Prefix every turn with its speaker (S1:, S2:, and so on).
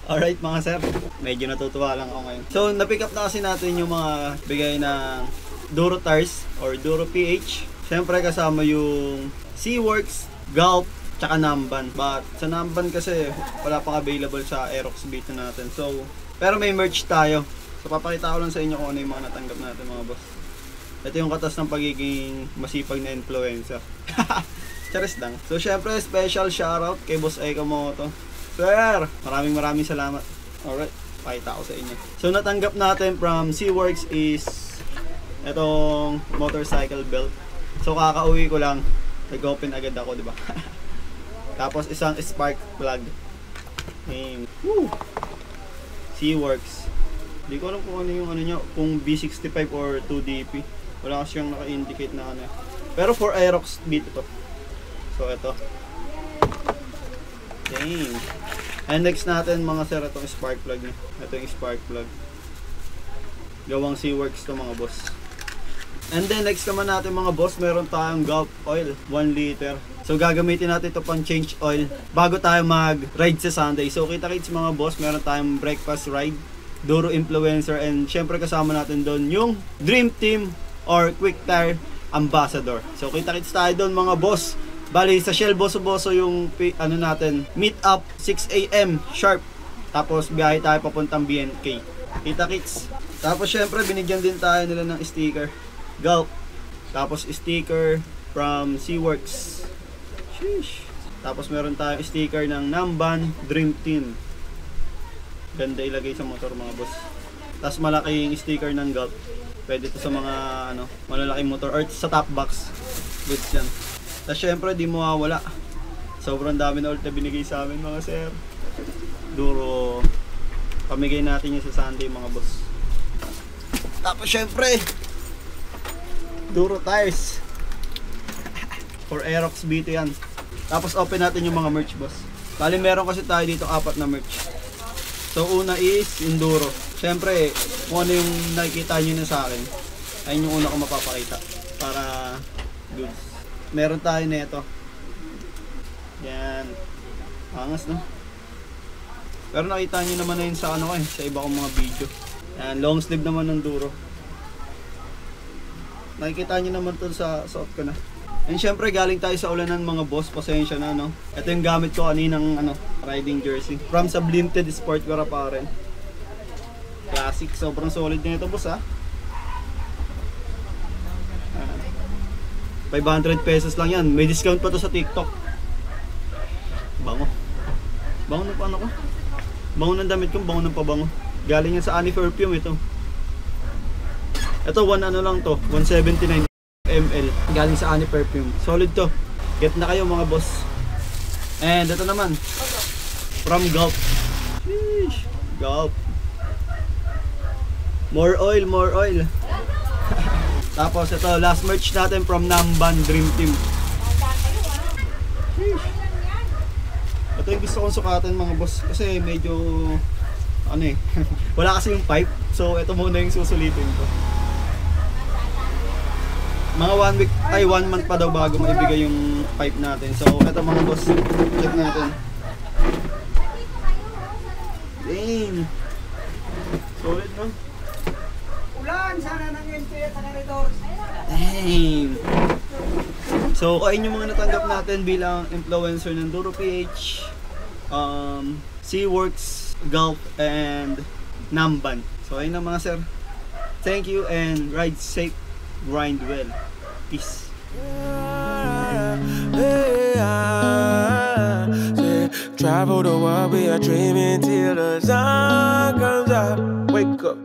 S1: Alright mga sir, medyo natutuwa lang ako ngayon. So na-pick up na kasi natin yung mga bigay ng Duro Tires or Duro PH. Siyempre kasama yung Seaworks, Gulf, tsaka Namban. But sa Namban kasi wala pang available sa Aerox Beta natin. So, pero may merch tayo. So papakita ko lang sa inyo kung ano yung mga natanggap natin mga boss. Ito yung katas ng pagiging masipag na influencer. Charis lang. So syempre special shoutout kay Boss Ekamoto. Sir, maraming salamat. Alright, pakita ko sa inyo. So natanggap natin from Seaworks is itong motorcycle belt. So kakauwi ko lang, nag-open agad ako, di ba? Tapos isang spark plug. Woo! Seaworks. Hindi ko alam kung ano yung ano nyo, kung B65 or 2DP. Wala kasi yung naka-indicate na ano. Pero for Aerox beat ito. So ito. Dang. And next natin mga sir, itong spark plug niya. Ito yung spark plug. Gawang Seaworks to mga boss. And then next naman natin mga boss, meron tayong Gulf oil, 1 liter. So gagamitin natin ito pang change oil bago tayo mag-ride sa Sunday. So kita-kits mga boss, meron tayong breakfast ride, Duro Influencer, and syempre kasama natin doon yung Dream Team or Quick Tire Ambassador. So kita-kits tayo doon mga boss. Bali sa Shell Boso-Boso yung ano natin, meet up 6 AM sharp. Tapos biyahe tayo papuntang BNK. Kita-kits. Tapos syempre binigyan din tayo nila ng sticker. Gulf. Tapos sticker from Seaworks. Sheesh. Tapos meron tayong sticker ng Namban Dream Team. Ganda ilagay sa motor mga boss. Tapos malaking sticker ng Gulf. Pwede to sa mga ano, malalaking motor or sa top box. Goods yan. Tapos syempre di mawawala. Sobrang dami na ulit na binigay sa amin mga sir. Duro. Pamigay natin yung sa Sunday mga boss. Tapos syempre Duro Tires. For Aerox Beta yan. Tapos open natin yung mga merch boss. Bali meron kasi tayo dito 4 na merch. So una is Enduro. Syempre kung ano yung nakikita nyo na sa akin, ayun yung una ko mapapakita para goods. Meron tayo nito. Yan. Angas no? Pero nakita nyo naman na yun sa ano sa iba kong mga video. Yan, long sleeve naman ng Duro. Nakikita nyo naman to sa suot ko na. And syempre galing tayo sa ulanan mga boss, pasensya na no. Ito yung gamit ko kaninang riding jersey. From Sublimed Sport Wear pa rin. Classic, sobrang solid na ito boss ha. 500 pesos lang yan. May discount pa to sa TikTok. Bango. Bango ng paano ko? Bango ng damit ko, bango ng pabango. Galing yan sa Annie Perfume ito. Ito, ano lang to, 179 ml. Galing sa Annie Perfume. Solid to. Get na kayo mga boss. And ito naman, from Gulf. Sheesh. Gulf. More oil, more oil. Tapos ito, last merch natin from Namban Dream Team. Sheesh. Ito yung gusto kong sukatan mga boss. Kasi medyo, wala kasi yung pipe. So ito muna yung susulitin ko. Mga 1 week, 1 month pa daw bago maibigay yung pipe natin. So ito mga boss, check natin. Damn. Solid no?
S2: Ulan, sana nang NPS sa Redors.
S1: Damn. So ayun yung mga natanggap natin bilang influencer ng Duro PH, Seaworks, Gulf, and Namban. So ayun na mga sir. Thank you and ride safe, grind well. Peace.
S3: Travel the world, we are dreaming till the sun comes up. Wake up.